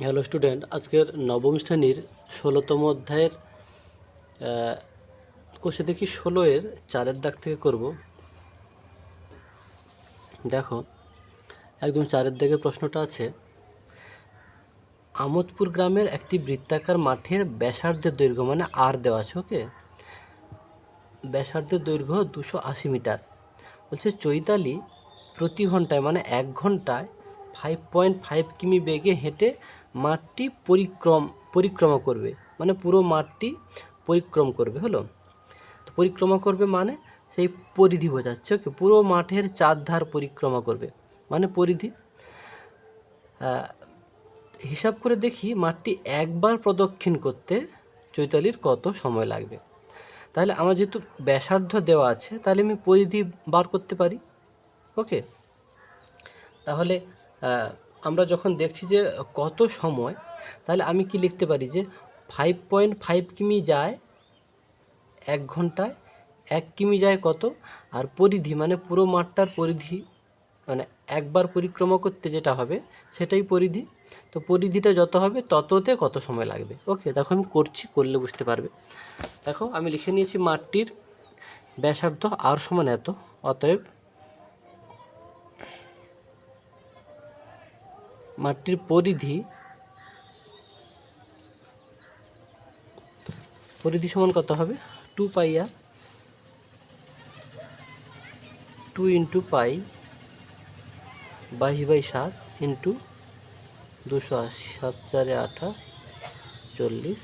Hello student, আজকের নবম শ্রেণীর 16তম অধ্যায়ের কোষে দেখি 16-এর 4-এর দাগ থেকে করব। দেখো, একদম 4-এর দাগে প্রশ্নটা আছে, আমোদপুর গ্রামের একটি বৃত্তাকার মাঠের ব্যাসার্ধের দৈর্ঘ্য মানে আর দেওয়া আছে। ওকে, ব্যাসার্ধের দৈর্ঘ্য 280 মিটার। বলছে চৈতালি প্রতি ঘন্টায় মানে 1 ঘন্টায় 5.5 কিমি বেগে হেঁটে মাঠটি পরিক্রমা করবে, মানে পুরো মাঠটি পরিক্রম করবে। হলো, তো পরিক্রমা করবে মানে সেই পরিধি বোঝাচ্ছে। ওকে, পুরো মাঠের 4 ধার পরিক্রমা করবে মানে পরিধি। হিসাব করে দেখি মাঠটি একবার প্রদক্ষিণ করতে চৈতালির কত সময় লাগবে। তাহলে আমার যেহেতু ব্যাসার্ধ দেওয়া আছে, তাহলে আমি পরিধি বার করতে পারি। ওকে, তাহলে আমরা যখন দেখছি যে কত সময়, তাহলে আমি কি লিখতে পারি যে 5.5 কিমি যায় 1 ঘন্টায়, 1 কিমি যায় কত, আর পরিধি মানে পুরো মাঠটার পরিধি মানে একবার পরিক্রমা করতে যেটা হবে সেটাই পরিধি। তো পরিধিটা যত হবে তততে কত সময় লাগবে। ওকে, দেখো আমি করছি, করলে বুঝতে পারবে। দেখো আমি লিখে নিয়েছি মাঠটির ব্যাসার্ধ আর সমান এত, অতএব মাঠটির পরিধি সমান কত হবে, 2 পাই আর 2 ইন্টু পাই 22/7 ইন্টু 280, 7 4 28 40,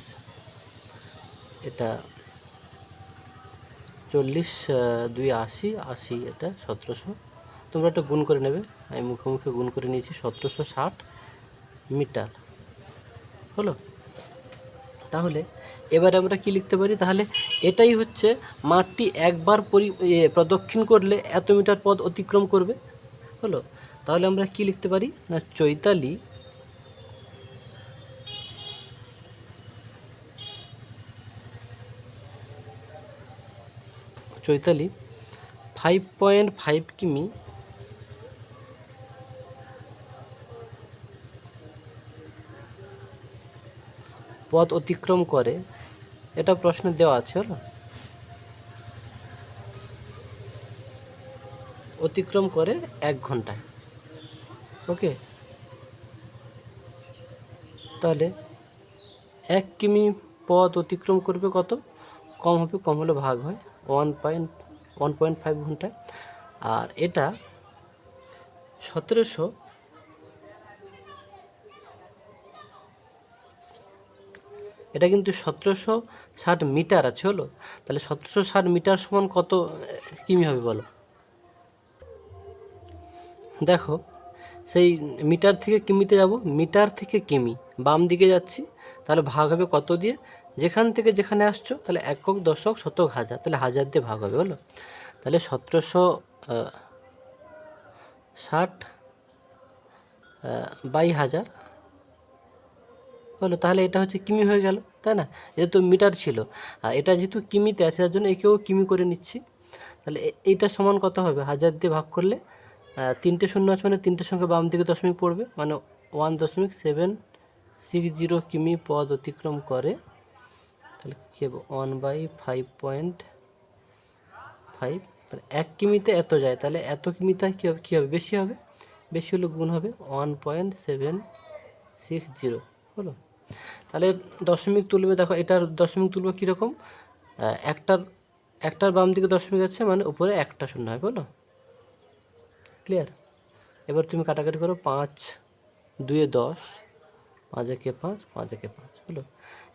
এটা 40 2 80, 80 এটা 1700। তোমরা একটা গুণ করে নেবে, আমি মুখে মুখে গুণ করে নিয়েছি, 1760 মিটার। হলো, তাহলে এবারে আমরা কি লিখতে পারি, তাহলে এটাই হচ্ছে মাঠটি একবার প্রদক্ষিণ করলে এত মিটার পথ অতিক্রম করবে। হলো, তাহলে আমরা কি লিখতে পারি না, চৈতালি 5.5 কিমি পথ অতিক্রম করে, এটা প্রশ্নে দেওয়া আছে। হলো, অতিক্রম করে 1 ঘন্টায়। ওকে, তাহলে 1 কিমি পথ অতিক্রম করবে কত, কম হবে, কম হলে ভাগ হয় 1.5 ঘন্টায়। আর এটা 1700, এটা কিন্তু 1760 মিটার আছে। হলো, তাহলে 1760 মিটার সমান কত কিমি হবে বলো। দেখো, সেই মিটার থেকে কিমিতে যাব, মিটার থেকে কিমি বাম দিকে যাচ্ছি, তাহলে ভাগ হবে কত দিয়ে, যেখান থেকে যেখানে আসছো, তাহলে একক দশক শতক হাজার, তাহলে হাজার দিয়ে ভাগ হবে। হলো, তাহলে 1760 বাই 1000 হলো, তাহলে এটা হচ্ছে কিমি হয়ে গেল, তাই না? এটা তো মিটার ছিল, আর এটা যেহেতু কিমিতে আছে তার জন্য একেও কিমি করে নিচ্ছি। তাহলে এইটা সমান কত হবে, 1000 দিয়ে ভাগ করলে 3টে শূন্য আছে মানে 3টে সংখ্যা বাম দিকে দশমিক পড়বে, মানে 1.760 কিমি পথ অতিক্রম করে। তাহলে কী হবে, 1/5.5, তাহলে 1 কিমিতে এত যায়, তাহলে এত কিমিতে কী হবে, বেশি হবে, বেশি হলে গুণ হবে 1.760। হলো, তাহলে দশমিক তুলবে, দেখো এটার দশমিক তুলবে কীরকম, একটার বাম দিকে দশমিক আছে মানে উপরে একটা শূন্য হয়। বলো, ক্লিয়ার? এবার তুমি কাটাকাটি করো, 5 2 10, 5 একে 5, 5 একে 5। হলো,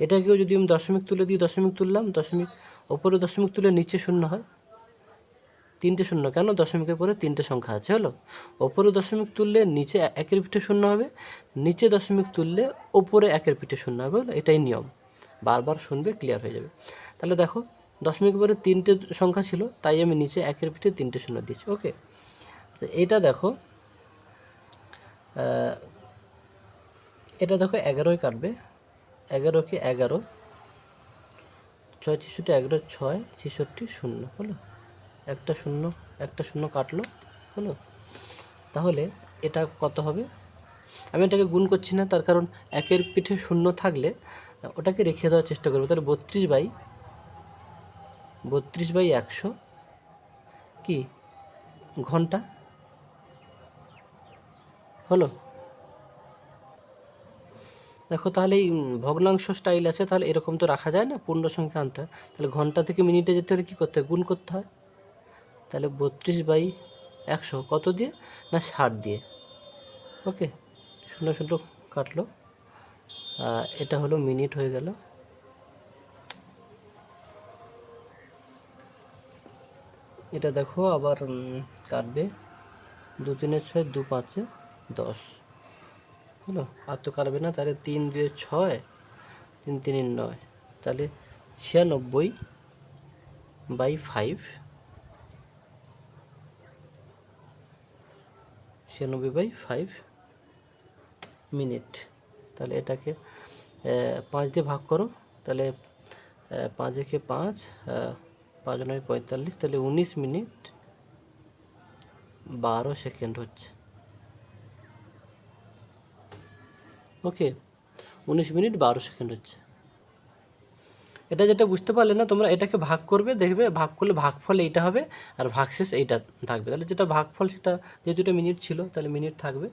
এটাকেও যদি আমি দশমিক তুলে দিই, দশমিক তুললাম, দশমিক ওপরে দশমিক তুলে নিচে শূন্য হয়, 3টে শূন্য, কেন, দশমিকের পরে 3টে সংখ্যা আছে। হলো, ওপরে দশমিক তুললে নিচে একের পিঠে শূন্য হবে, নিচে দশমিক তুললে ওপরে একের পিঠে শূন্য হবে। হলো, এটাই নিয়ম, বারবার শুনবে, ক্লিয়ার হয়ে যাবে। তাহলে দেখো, দশমিকের পরে 3টে সংখ্যা ছিল, তাই আমি নিচে একের পিঠে 3টে শূন্য দিচ্ছি। ওকে, তো এটা দেখো, এটা দেখো 11ই কাটবে, 11কে 11, 6 ছেষট্টি, 11 6 ছেষট্টি, শূন্য। হলো, একটা শূন্য কাটলো। হলো, তাহলে এটা কত হবে, আমি এটাকে গুণ করছি না, তার কারণ একের পিঠে শূন্য থাকলে ওটাকে রেখে দেওয়ার চেষ্টা করবো। তাহলে 32/100 কি ঘন্টা হলো। দেখো তাহলে এই ভগ্নাংশ স্টাইল আছে, তাহলে এরকম তো রাখা যায় না, পূর্ণ সংখ্যা আনতে হয়। তাহলে ঘন্টা থেকে মিনিটে যেতে হলে কী করতে হয়, গুণ করতে হয়। তাহলে 32/100 কত দিয়ে, না 60 দিয়ে। ওকে, 0 কাটলো, এটা হলো মিনিট হয়ে গেল। এটা দেখো আবার কাটবে, 2 3 6, 2 5 10 হলো, আর তো কাটবে না। তাহলে 3 2 6, 3 3 9, তাহলে 96/5, 96/5 মিনিট। তাহলে এটাকে 5 দিয়ে ভাগ করো, তাহলে 5 একে 5, 5 9 45, তাহলে 19 মিনিট 12 সেকেন্ড হচ্ছে। ওকে, 19 মিনিট 12 সেকেন্ড হচ্ছে। এটা যেটা বুঝতে পারলে না তোমরা, এটাকে ভাগ করবে, দেখবে ভাগ করলে ভাগফল এইটা হবে আর ভাগশেষ এইটা থাকবে। তাহলে যেটা ভাগফল সেটা যেহেতু এটা মিনিট ছিল তাহলে মিনিট থাকবে,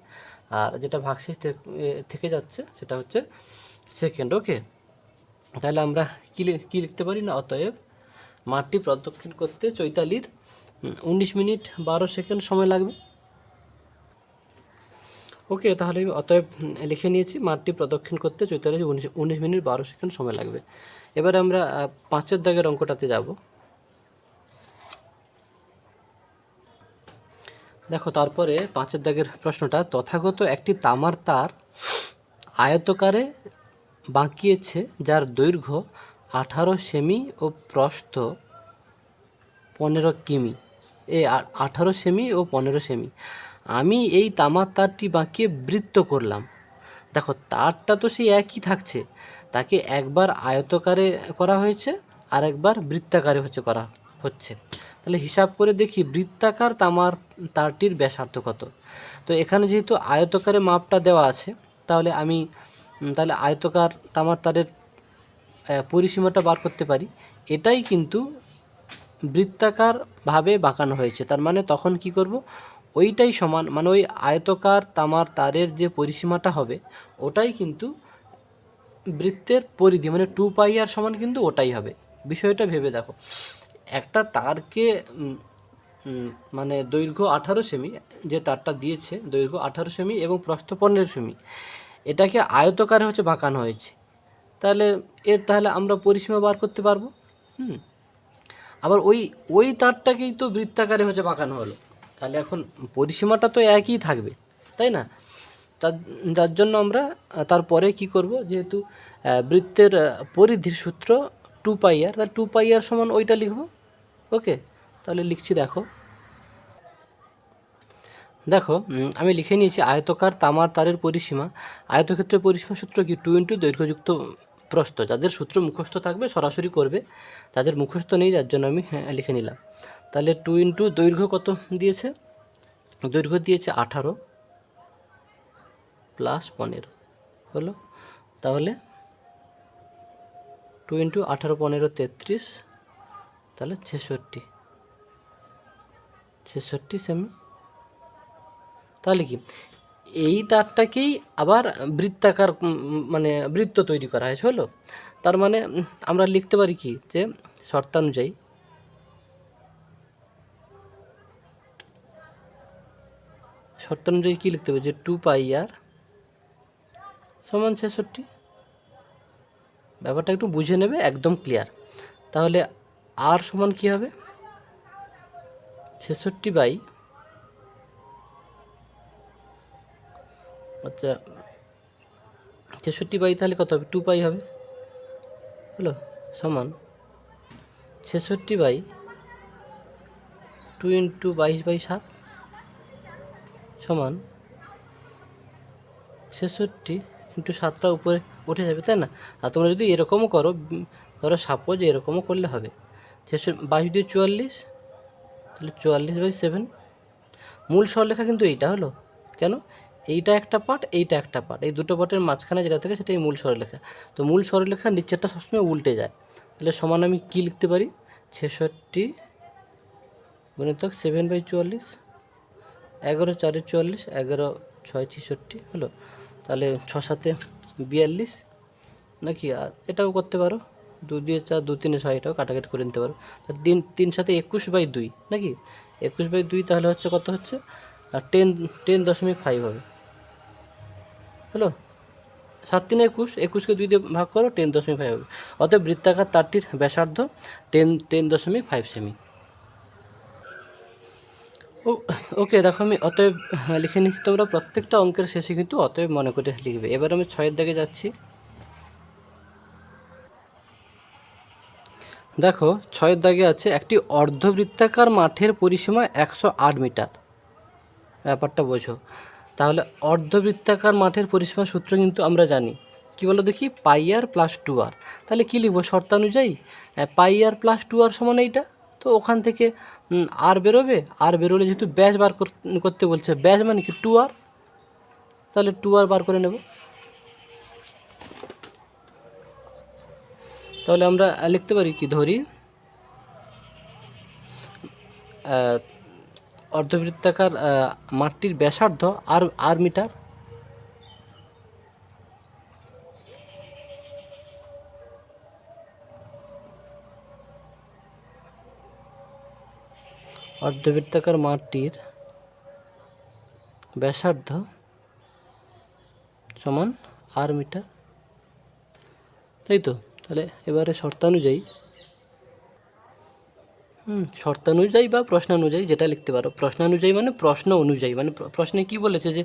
আর যেটা ভাগশেষ থেকে যাচ্ছে সেটা হচ্ছে সেকেন্ড। ওকে, তাহলে আমরা কী লিখতে পারি না, অতএব মাঠটি প্রদক্ষিণ করতে চৈতালির 19 মিনিট 12 সেকেন্ড সময় লাগবে। ওকে, তাহলে আমি অতএব লিখে নিয়েছি, মাঠটি প্রদক্ষিণ করতে চৈতালির 19 মিনিট 12 সেকেন্ড সময় লাগবে। এবারে আমরা 5 দাগের অঙ্কটাতে যাব। দেখো তারপরে 5 দাগের প্রশ্নটা, তথাগত একটি তামার তার আয়তকারে বাঁকিয়েছে, যার দৈর্ঘ্য 18 সেমি ও প্রস্থ 15 কিমি। 18 সেমি ও 15 সেমি। আমি এই তামার তারটি বাঁকিয়ে বৃত্ত করলাম। দেখো তারটা তো সেই একই থাকছে, তাকে একবার আয়তকারে করা হয়েছে আর একবার বৃত্তাকারে করা হচ্ছে। তাহলে হিসাব করে দেখি বৃত্তাকার তামার তারটির ব্যাসার্ধ কত। তো এখানে যেহেতু আয়তকারে মাপটা দেওয়া আছে, তাহলে আমি তাহলে আয়তকার তামার তারের পরিসীমাটা বার করতে পারি। এটাই কিন্তু বৃত্তাকারভাবে বাঁকানো হয়েছে, তার মানে তখন কি করব, ওইটাই সমান, মানে ওই আয়তকার তামার তারের যে পরিসীমাটা হবে ওটাই কিন্তু বৃত্তের পরিধি, মানে 2πr সমান কিন্তু ওটাই হবে। বিষয়টা ভেবে দেখো, একটা তারকে মানে দৈর্ঘ্য 18 সেমি, যে তারটা দিয়েছে দৈর্ঘ্য 18 সেমি এবং প্রস্থ 15 সেমি, এটাকে আয়তকারে বাঁকানো হয়েছে। তাহলে আমরা পরিসীমা বার করতে পারবো। আবার ওই তারটাকেই তো বৃত্তাকারে বাঁকানো হলো, তাহলে এখন পরিসীমাটা তো একই থাকবে, তাই না? যার জন্য আমরা তারপরে কি করব, যেহেতু বৃত্তের পরিধির সূত্র 2πr, তাহলে 2πr সমান ওইটা লিখব। ওকে, তাহলে লিখছি, দেখো আমি লিখে নিয়েছি আয়তকার তামার তারের পরিসীমা। আয়তক্ষেত্রের পরিসীমা সূত্র কি, 2 × দৈর্ঘ্যযুক্ত প্রস্থ। যাদের সূত্র মুখস্থ থাকবে সরাসরি করবে, যাদের মুখস্থ নেই যার জন্য আমি লিখে নিলাম। তাহলে 2 × দৈর্ঘ্য কত দিয়েছে, দৈর্ঘ্য দিয়েছে 18 + 15 হলো। তাহলে 2 × 18 15 33, তাহলে 66 সেমি। তাহলে কি এই তারটাকেই আবার বৃত্তাকার মানে বৃত্ত তৈরি করা হয়েছে হলো। তার মানে আমরা লিখতে পারি কি, যে শর্তানুযায়ী কী লিখতে হবে, যে 2πr সমান 66। ব্যাপারটা একটু বুঝে নেবে, একদম ক্লিয়ার। তাহলে আর সমান কী হবে, 66 আচ্ছা 66 তাহলে কত হবে, 2π হবে হলো, সমান 66/2 × 22/7 সমান 66 × 7টা উপরে উঠে যাবে, তাই না? আর তোমরা যদি এরকমও করো, ধরো সাপোজ এরকমও করলে হবে, 22 দিয়ে 44, তাহলে 44/7। মূল সরলরেখা কিন্তু এইটা হলো, কেন এইটা একটা পার্ট, এইটা একটা পার্ট, এই দুটো পার্টের মাঝখানে যেটা থাকে সেটাই মূল সরলরেখা। তো মূল সরলরেখার নিচেরটা সবসময় উল্টে যায়। তাহলে সমান আমি কী লিখতে পারি, 66 গুণিতক 7/44, 11 4 44, 11 6 66 হলো। তাহলে 6 7 42 নাকি, আর এটাও করতে পারো, 2 2 4 2 3 6, এটাও কাটাকাটি করে নিতে পারো। তাহলে 3 3 7 21/2 নাকি, 21/2 তাহলে হচ্ছে কত হচ্ছে, আর 10.5 হবে হলো। 7 3 21, 21কে 2 দিয়ে ভাগ করো, 10.5 হবে। অতএব বৃত্তাকার তারটির ব্যাসার্ধ 10.5 সেমি। ও ওকে, দেখো আমি অতএব লিখে নিচ্ছি, তোমরা প্রত্যেকটা অঙ্কের শেষে কিন্তু অতএব মনে করে লিখবে। এবার আমি 6 দাগে যাচ্ছি। দেখো 6 দাগে আছে, একটি অর্ধবৃত্তাকার মাঠের পরিসীমা 108 মিটার। ব্যাপারটা বোঝো। তাহলে অর্ধবৃত্তাকার মাঠের পরিসীমা সূত্র কিন্তু আমরা জানি, কি বলো দেখি, পাই আর প্লাস 2r। তাহলে কী লিখবো শর্তানুযায়ী, পাই আর প্লাস 2r সমান এইটা। তো ওখান থেকে আর বেরোবে, আর বেরোলে যেহেতু ব্যাস বার করতে বলছে, ব্যাস মানে কি 2r, তাহলে 2r বার করে নেব। তাহলে আমরা লিখতে পারি কি, ধরি অর্ধবৃত্তাকার মাঠটির ব্যাসার্ধ আর মিটার, অর্ধবৃত্তাকার মাঠটির ব্যাসার্ধ সমান আর মিটার, তাই তো। তাহলে এবারে শর্তানুযায়ী, শর্তানুযায়ী বা প্রশ্নানুযায়ী যেটা লিখতে পারো। প্রশ্নানুযায়ী মানে প্রশ্ন অনুযায়ী, মানে প্রশ্নে কি বলেছে যে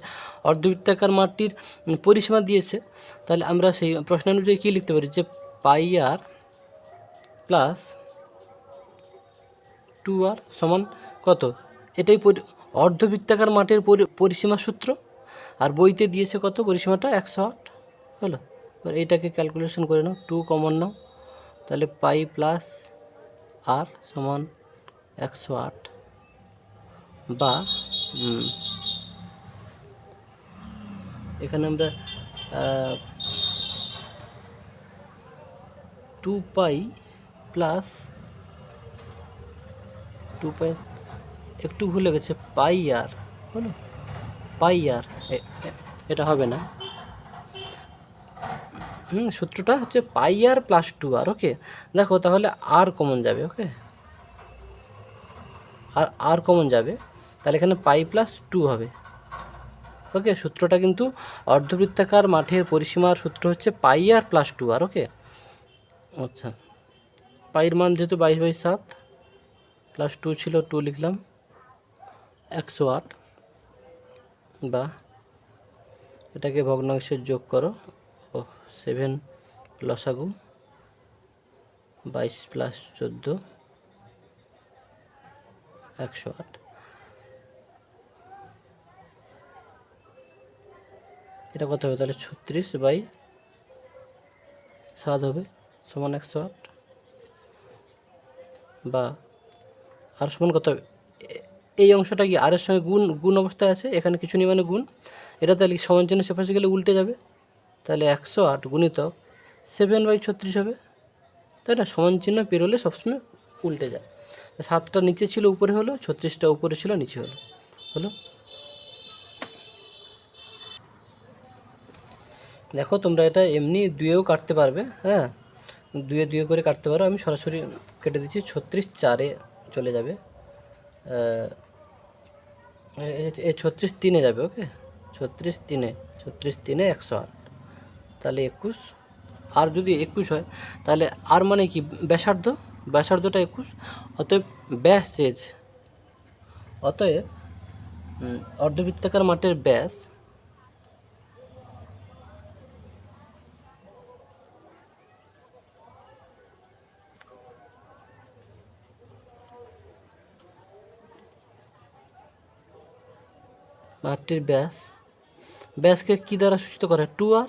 অর্ধবৃত্তাকার মাঠটির পরিসীমা দিয়েছে, তাহলে আমরা সেই প্রশ্নানুযায়ী কী লিখতে পারি, যে পাই আর প্লাস 2r সমান কত, এটাই অর্ধবৃত্তাকার মাঠের পরিসীমা সূত্র। আর বইতে দিয়েছে কত পরিসীমাটা, 108 হলো। এবার এইটাকে ক্যালকুলেশন করে নাও, 2 কমন নাও, তাহলে পাই প্লাস আর সমান 108, বা এখানে আমরা 2 পাই প্লাস 2 পাই, একটু ভুলে গেছে, পাই আর হলো, পাই আর এটা হবে না, সূত্রটা হচ্ছে পাই আর প্লাস 2r। ওকে, দেখো তাহলে আর কমন যাবে, ওকে, আর কমন যাবে, তাহলে এখানে পাই প্লাস 2 হবে। ওকে, সূত্রটা কিন্তু অর্ধবৃত্তাকার মাঠের পরিসীমার সূত্র হচ্ছে পাই আর প্লাস 2r। ওকে, আচ্ছা, পাইয়ের মান যেহেতু 22/7 প্লাস 2 ছিল, 2 লিখলাম, 108, বা এটাকে ভগ্নাংশের যোগ করো, 7 লসাগু 22 প্লাস 14 108, এটা কত হবে, তাহলে 36/7 হবে সমান 108, বা আর সমান কত হবে, এই অংশটা কি আর এর সঙ্গে গুণ অবস্থায় আছে, এখানে কিছু নেই মানে গুণ, এটা তাহলে সমান চিহ্ন সেপাশে গেলে উল্টে যাবে, তাহলে 108 গুণিতক 7/36 হবে, তাই না। সমান চিহ্ন পেরোলে সবসময় উল্টে যায়, 7টা নিচে ছিল উপরে হলো, 36টা উপরে ছিল নিচে হলো। দেখো তোমরা এটা এমনি দুয়েও কাটতে পারবে, হ্যাঁ, দুয়ে করে কাটতে পারো, আমি সরাসরি কেটে দিচ্ছি, 36/4 চলে যাবে, এই 36/3 যাবে। ওকে, 36/3 108, তাহলে 21, আর যদি 21 হয় তাহলে আর মানে কি, ব্যাসার্ধটা 21, অতএব ব্যাস চেয়েছে, অতএব অর্ধবৃত্তাকার মাঠের ব্যাস মাঠটির ব্যাসকে কি দ্বারা সূচিত করে, 2r,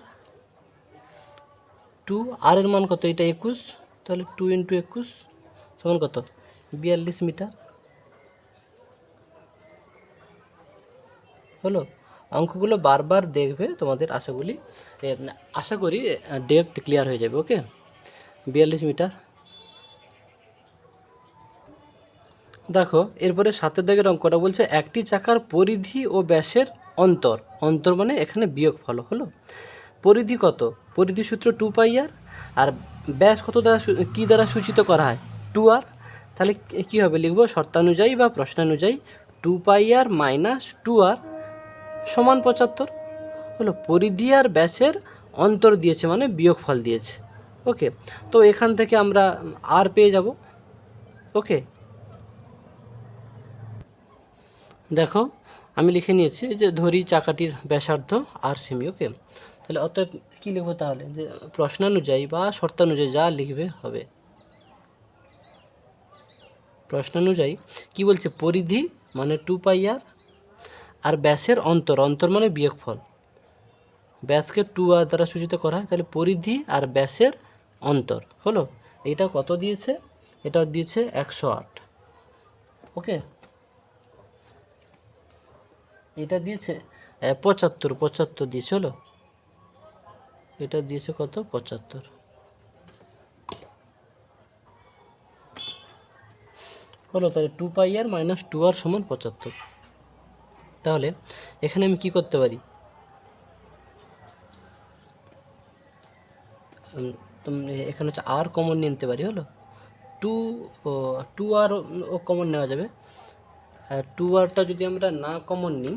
2r এর মান কত, এটা 21, তাহলে 2 × 21 সমান কত, 42 মিটার হলো। অঙ্কগুলো বারবার দেখবে, তোমাদের আশা করি ডেপথ ক্লিয়ার হয়ে যাবে। ওকে, 42 মিটার। দেখো এরপরে 7 দাগের অঙ্কটা বলছে একটি চাকার পরিধি ও ব্যাসের অন্তর, অন্তর মানে এখানে বিয়োগফল হলো। পরিধি কত? পরিধি সূত্র 2πr, আর ব্যাস কত দ্বারা কী দ্বারা সূচিত করা হয়? 2r। তাহলে কী হবে, লিখব শর্তানুযায়ী বা প্রশ্নানুযায়ী 2πr - 2r সমান 75 হলো। পরিধি আর ব্যাসের অন্তর দিয়েছে মানে বিয়োগফল দিয়েছে। ওকে, তো এখান থেকে আমরা আর পেয়ে যাব। ওকে, দেখো আমি লিখে নিয়েছি যে ধরি চাকাটির ব্যাসার্ধ আর সেমি। ওকে, তাহলে অতএব কী লিখবো তাহলে, যে প্রশ্নানুযায়ী বা শর্তানুযায়ী যা লিখবে হবে। প্রশ্নানুযায়ী কি বলছে, পরিধি মানে 2πr আর ব্যাসের অন্তর, অন্তর মানে বিয়োগফল। ব্যাসকে 2r দ্বারা সূচিত করা হয়, তাহলে পরিধি আর ব্যাসের অন্তর হলো। এইটা কত দিয়েছে? এটা দিয়েছে 108। ওকে, এটা দিয়েছে 75 দিয়েছে হলো। এটা দিয়েছে কত? 75 হলো। তাহলে 2πr - 2r সমান 75। তাহলে এখানে আমি কি করতে পারি, এখানে হচ্ছে আর কমন নিয়ে নিতে পারি হলো। 2r ও কমন নেওয়া যাবে। 2rটা যদি আমরা না কমন নিই,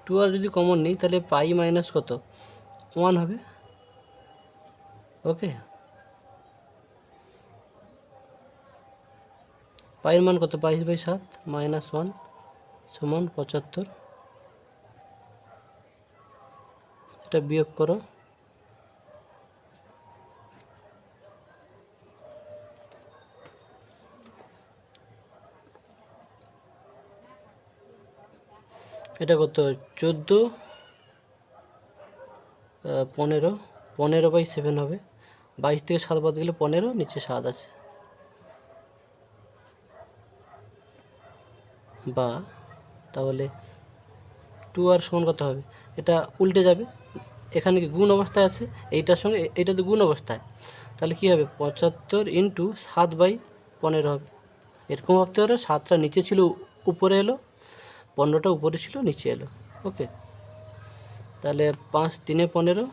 2r যদি কমন নিই তাহলে পাই মাইনাস কত? 1 হবে। ওকে, পাইয়ের মান কত? 22/7 - 1 সমান 75। এটা বিয়োগ করো। এটা কত? 14, 15, 15/7 হবে। 22 থেকে 7 বাদ গেলে 15, নিচে 7 আছে। বা তাহলে 2r সমান কত হবে? এটা উল্টে যাবে, এখানে কি গুণ অবস্থায় আছে, এইটার সঙ্গে এইটা তো গুণ অবস্থায়। তাহলে কি হবে? 75 × 7/15 হবে। এরকম ভাবতে পারো, 7টা নিচে ছিল উপরে এলো, 15টা উপরে ছিল নিচে এলো। ওকে, তাহলে 5 × 3 = 15,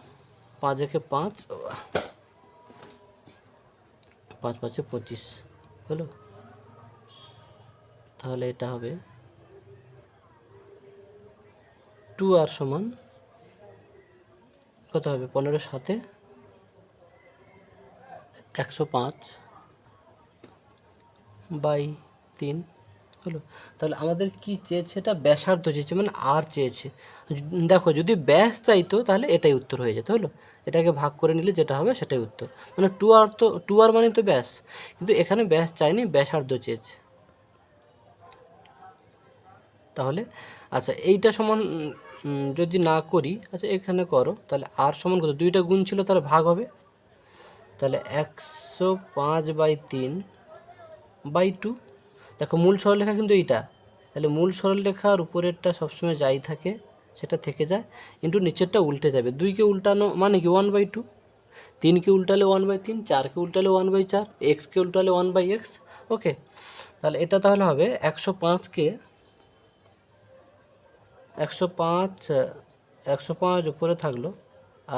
5 × 1 = 5, 5 × 5 = 25 হলো। তাহলে এটা হবে 2r সমান কত হবে? 15 × 7 = 105/3 হলো। তাহলে আমাদের কি চেয়েছে? এটা ব্যাসার্ধ চেয়েছে, মানে আর চেয়েছে। দেখো যদি ব্যাস চাইতো তাহলে এটাই উত্তর হয়ে যেত হলো। এটাকে ভাগ করে নিলে যেটা হবে সেটাই উত্তর, মানে 2r, তো 2r মানে তো ব্যাস, কিন্তু এখানে ব্যাস চাইনি, ব্যাসার্ধ চেয়েছে। তাহলে আচ্ছা, এইটা সমান যদি না করি, আচ্ছা এখানে করো, তাহলে আর সমান কত? 2টা গুণ ছিল, তাহলে ভাগ হবে। তাহলে 105/3/2। দেখো মূল সরলরেখা কিন্তু এইটা, তাহলে মূল সরলরেখার উপরেরটা সবসময় যাই থাকে সেটা থেকে যায়, ইন্টু নিচেরটা উল্টে যাবে। 2কে উল্টানো মানে কি 1/2, 3কে উল্টালে 1/3, 4কে উল্টালে 1/4, এক্সকে উল্টালে 1/x। ওকে, তাহলে এটা তাহলে হবে 105কে 105 উপরে থাকলো,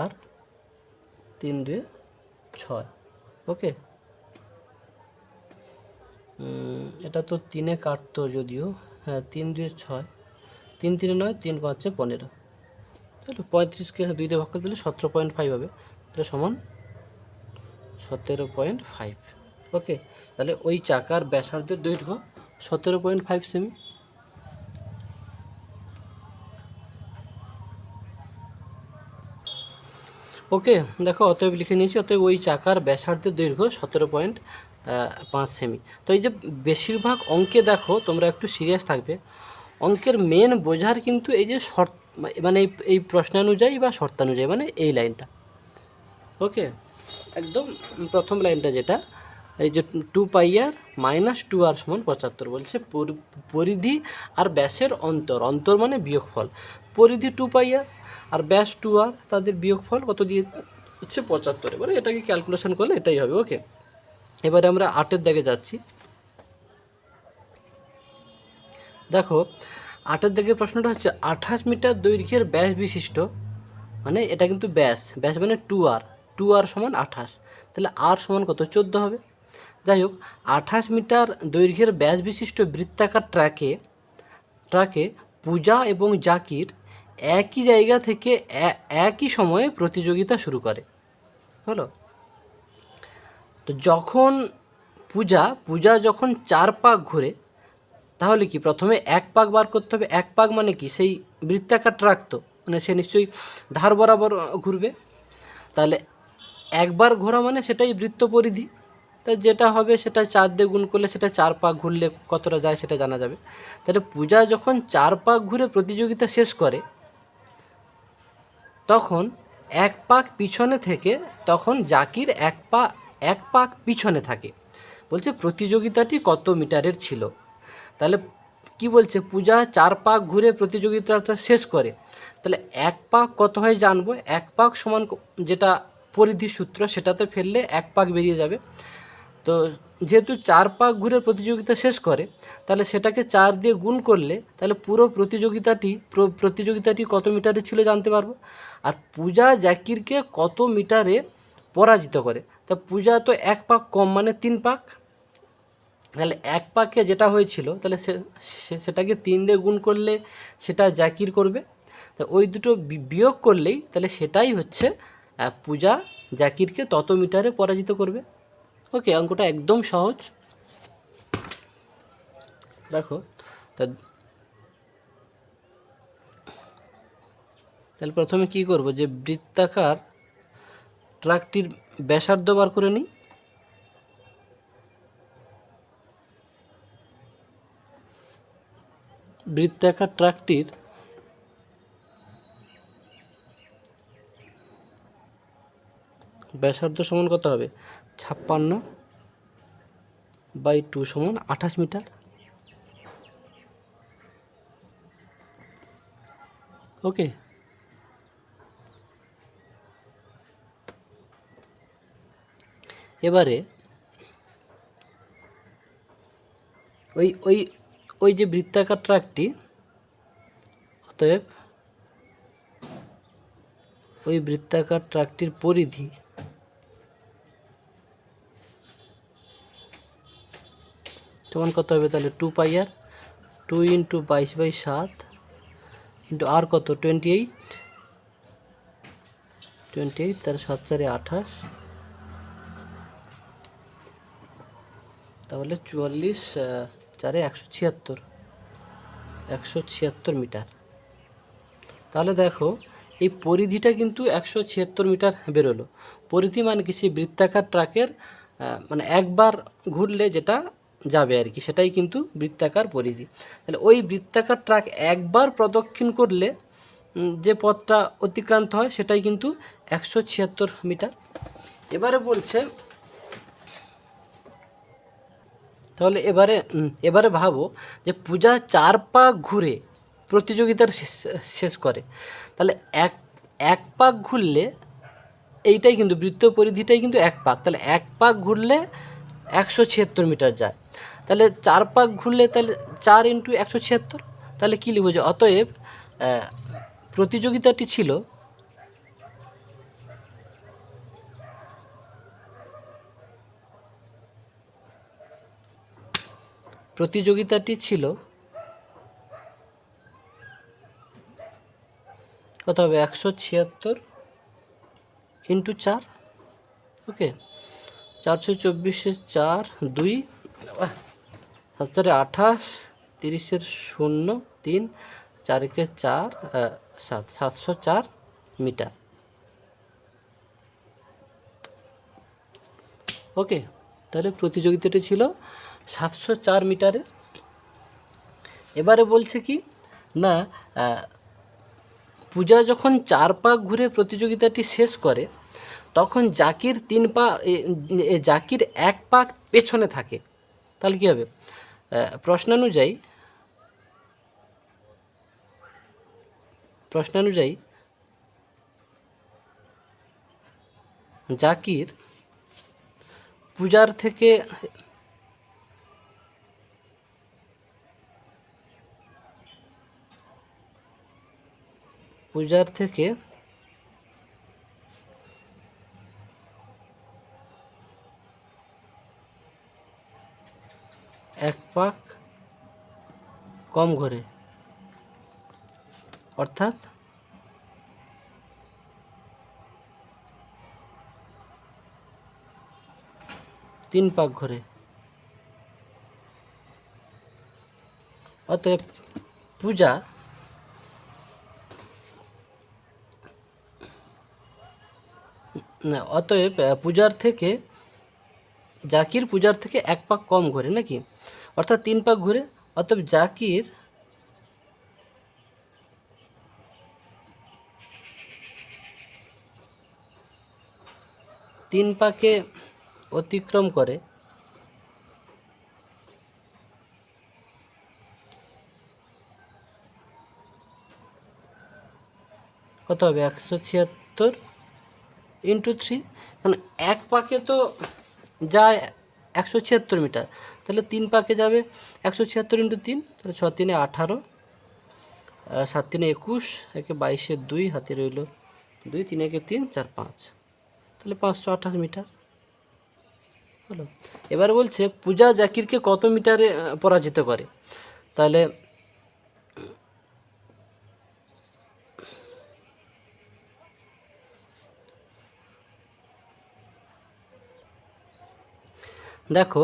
আর 3 × 2 = 6। ওকে, এটা তো 3-এ কাটতো যদিও, হ্যাঁ 3 × 2 = 6, 3 × 3 = 9, 3 × 5 = 15। তাহলে 35কে 2 দিয়ে ভাগ করে দিলে 17.5 হবে। এটা সমান 17.5। ওকে, তাহলে ওই চাকার ব্যাসার্ধের দৈর্ঘ্য 17.5 সেমি। ওকে, দেখো অতএব লিখে নিয়েছি, অতএব ওই চাকার ব্যাসার্ধের দৈর্ঘ্য 17.5 সেমি। তো এই যে বেশিরভাগ অঙ্কে দেখো তোমরা একটু সিরিয়াস থাকবে, অঙ্কের মেন বোঝার কিন্তু এই যে শর্ত, মানে এই প্রশ্নানুযায়ী বা শর্তানুযায়ী, মানে এই লাইনটা। ওকে, একদম প্রথম লাইনটা যেটা, এই যে 2πr মাইনাস 2r সমান 75 বলছে। পরিধি আর ব্যাসের অন্তর, অন্তর মানে বিয়োগফল, পরিধি 2πr আর ব্যাস 2r, তাদের বিয়োগফল কত দিয়ে হচ্ছে 75। এবারে এটাকে ক্যালকুলেশন করলে এটাই হবে। ওকে, এবারে আমরা 8-এর দাগে যাচ্ছি। দেখো 8-এর দাগে প্রশ্নটা হচ্ছে 28 মিটার দৈর্ঘ্যের ব্যাস বিশিষ্ট, মানে এটা কিন্তু ব্যাস মানে 2r সমান 28, তাহলে r সমান কত 14 হবে। যাই হোক, 28 মিটার দৈর্ঘ্যের ব্যাস বিশিষ্ট বৃত্তাকার ট্রাকে পূজা এবং জাকির একই জায়গা থেকে একই সময়ে প্রতিযোগিতা শুরু করে। হলো, তো যখন পূজা যখন 4 পাক ঘুরে, তাহলে কি প্রথমে 1 পাক বার করতে হবে। 1 পাক মানে কি, সেই বৃত্তাকার ট্রাক, তো মানে সে নিশ্চয়ই ধার বরাবর ঘুরবে, তাহলে একবার ঘোরা মানে সেটাই বৃত্ত পরিধি, তাই যেটা হবে সেটা 4 দিয়ে গুণ করলে সেটা 4 পাক ঘুরলে কতটা যায় সেটা জানা যাবে। তাহলে পূজা যখন 4 পাক ঘুরে প্রতিযোগিতা শেষ করে, তখন 1 পাক পিছনে থেকে তখন জাকির 1 পাক পিছনে থাকে। বলছে প্রতিযোগিতাটি কত মিটারের ছিল। তাহলে কি বলছে, পূজা 4 পাক ঘুরে প্রতিযোগিতাটা শেষ করে, তাহলে 1 পাক কত হয় জানবো। 1 পাক সমান যেটা পরিধি সূত্র সেটাতে ফেললে 1 পাক বেরিয়ে যাবে। তো যেহেতু 4 পাক ঘুরে প্রতিযোগিতা শেষ করে, তাহলে সেটাকে 4 দিয়ে গুণ করলে তাহলে পুরো প্রতিযোগিতাটি কত মিটারে ছিল জানতে পারবো। আর পূজা জাকিরকে কত মিটারে পরাজিত করে, তা পূজা তো 1 পাক কম মানে 3 পাক, তাহলে 1 পাকে যেটা হয়েছিল তাহলে সেটাকে 3 দিয়ে গুণ করলে সেটা জাকির করবে, তা ওই দুটো বিয়োগ করলেই তাহলে সেটাই হচ্ছে পূজা জাকিরকে তত মিটারে পরাজিত করবে। ওকে, অঙ্কটা একদম সহজ। দেখো তাহলে প্রথমে কি করব, যে বৃত্তাকার ট্রাকটির ব্যাসার্ধ বার করে নিই। বৃত্তাকার ট্রাকটির ব্যাসার্ধ সমান কত হবে, 56/2 সমান 28 মিটার। ওকে, এবারে ওই ওই ওই যে বৃত্তাকার ট্রাকটি, অতএব ওই বৃত্তাকার ট্রাকটির পরিধি সমান কত হবে, তাহলে 2πr, 2 × 22/7 ইন্টু আর কত 28, তার 7 × 4 = 28, তাহলে 44 × 4 = 176 মিটার। তাহলে দেখো এই পরিধিটা কিন্তু 176 মিটার বেরোলো। পরিধি মানে কি, সেই বৃত্তাকার ট্রাকের মানে একবার ঘুরলে যেটা যাবে আর কি, সেটাই কিন্তু বৃত্তাকার পরিধি। তাহলে ওই বৃত্তাকার ট্রাক একবার প্রদক্ষিণ করলে যে পথটা অতিক্রান্ত হয় সেটাই কিন্তু 176 মিটার। এবারে বলছে, তাহলে এবারে ভাবো যে পূজা 4 পাক ঘুরে প্রতিযোগিতার শেষ করে, তাহলে এক পাক ঘুরলে এইটাই কিন্তু বৃত্ত পরিধিটাই কিন্তু 1 পাক, তাহলে 1 পাক ঘুরলে 176 মিটার যায়। তাহলে 4 পাক ঘুরলে তাহলে 4 × 176, তাহলে কী লিখব, যে অতএব প্রতিযোগিতাটি ছিল কত হবে, 176 × 4। ওকে, 424 4 2 7 × 28 30 × 0 3 4 × 4 7 704 মিটার। ওকে, তাহলে প্রতিযোগিতাটি ছিল 704 মিটারে। এবারে বলছে কি না, পূজা যখন 4 পাক ঘুরে প্রতিযোগিতাটি শেষ করে, তখন জাকির জাকির এক পাক পেছনে থাকে। তাহলে কী হবে? প্রশ্নানুযায়ী জাকির পূজার থেকে এক পাক কম ঘোরে, অর্থাৎ তিন পাক ঘোরে। অতএব পূজা পূজার থেকে জাকির পূজার থেকে এক পাক কম ঘোরে নাকি, অর্থাৎ তিন পাক ঘুরে। অতএব জাকির তিন পাকে অতিক্রম করে কত হবে? 176 ইন্টু 3, কারণ এক পাকে তো যায় 176 মিটার, তাহলে তিন পাকে যাবে 176 ইন্টু 3, তাহলে 6 3 18, 7 3 21, একে 22 2, হাতে রইল 2, 3 1 3 4 5, তাহলে 528 মিটার হলো। এবার বলছে পূজা জাকিরকে কত মিটারে পরাজিত করে। তাহলে দেখো,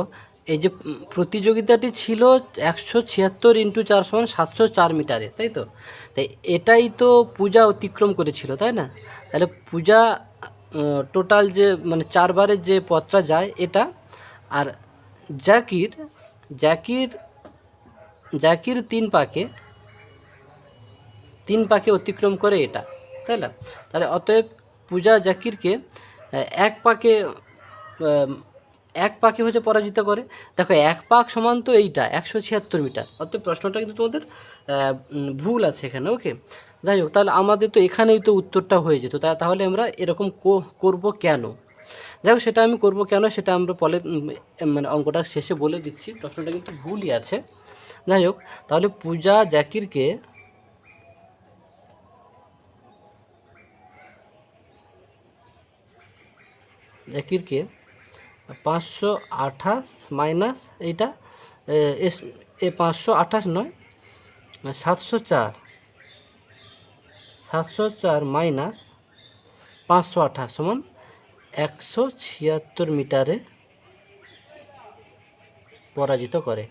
এই যে প্রতিযোগিতাটি ছিল 176 ইন্টু 4 সমান 704 মিটারে, তাই তো? তাই এটাই তো পূজা অতিক্রম করেছিল, তাই না? তাহলে পূজা টোটাল যে মানে 4 বারের যে পথটা যায় এটা, আর জাকির জাকির জাকির তিন পাকে অতিক্রম করে এটা, তাই না? তাহলে অতএব পূজা জাকিরকে এক পাকে হচ্ছে পরাজিত করে। দেখো, এক পাক সমান তো এইটা 176 মিটার, অতএব প্রশ্নটা কিন্তু তোমাদের ভুল আছে এখানে। ওকে, যাই হোক, তাহলে আমাদের তো এখানেই তো উত্তরটা হয়ে যেত। তাহলে আমরা এরকম করব কেন? যাই হোক, সেটা আমি করব কেন সেটা আমরা মানে অঙ্কটার শেষে বলে দিচ্ছি। প্রশ্নটা কিন্তু ভুলই আছে। যাই হোক, তাহলে পূজা জাকিরকে 528 মাইনাস এইটা, 528 নয়, 704 মাইনাস 528 সমান 176 মিটারে পরাজিত করে।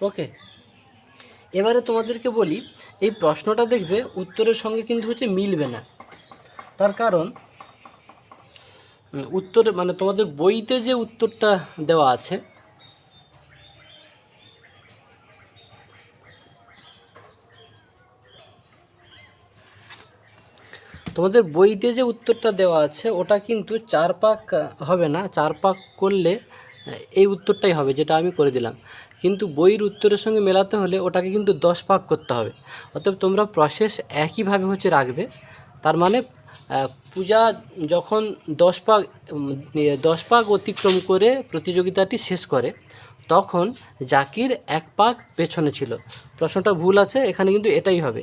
ওকে, এবারে তোমাদেরকে বলি, এই প্রশ্নটা দেখবে উত্তরের সঙ্গে কিন্তু হচ্ছে মিলবে না। তার কারণ উত্তরে মানে তোমাদের বইতে যে উত্তরটা দেওয়া আছে, তোমাদের বইতে যে উত্তরটা দেওয়া আছে ওটা কিন্তু 4 পাক হবে না। 4 পাক করলে এই উত্তরটাই হবে যেটা আমি করে দিলাম, কিন্তু বইয়ের উত্তরের সঙ্গে মেলাতে হলে ওটাকে কিন্তু 10 পাক করতে হবে। অতএব তোমরা প্রসেস একইভাবে হচ্ছে রাখবে। তার মানে পূজা যখন 10 পাক অতিক্রম করে প্রতিযোগিতাটি শেষ করে, তখন জাকির এক পাক পেছনে ছিল। প্রশ্নটা ভুল আছে, এখানে কিন্তু এটাই হবে।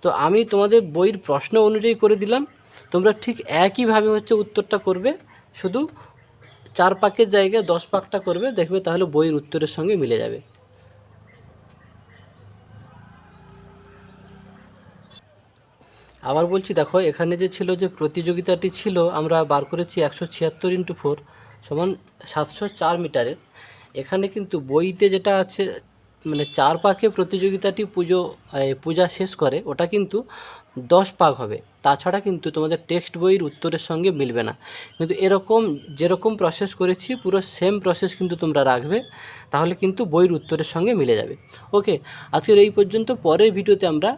তো আমি তোমাদের বইয়ের প্রশ্ন অনুযায়ী করে দিলাম, তোমরা ঠিক একইভাবে হচ্ছে উত্তরটা করবে, শুধু 4 পাকের জায়গায় 10 পাকটা করবে, দেখবে তাহলে বইয়ের উত্তরের সঙ্গে মিলে যাবে। আবার বলছি, দেখো এখানে যে ছিল যে প্রতিযোগিতাটি ছিল, আমরা বার করেছি 176 ইন্টু 4 সমান 704 মিটারের। এখানে কিন্তু বইতে যেটা আছে মানে 4 পাকে প্রতিযোগিতাটি পূজা শেষ করে, ওটা কিন্তু 10 ভাগ হবে, তাছাড়া কিন্তু তোমাদের টেক্সট বইয়ের উত্তরের সঙ্গে মিলবে না। কিন্তু এরকম যেরকম প্রসেস করেছি পুরো সেম প্রসেস কিন্তু তোমরা রাখবে, তাহলে কিন্তু বইয়ের উত্তরের সঙ্গে মিলে যাবে। ওকে, আজকের এই পর্যন্ত। পরের ভিডিওতে আমরা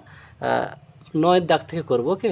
9 দাগ থেকে করব। ওকে।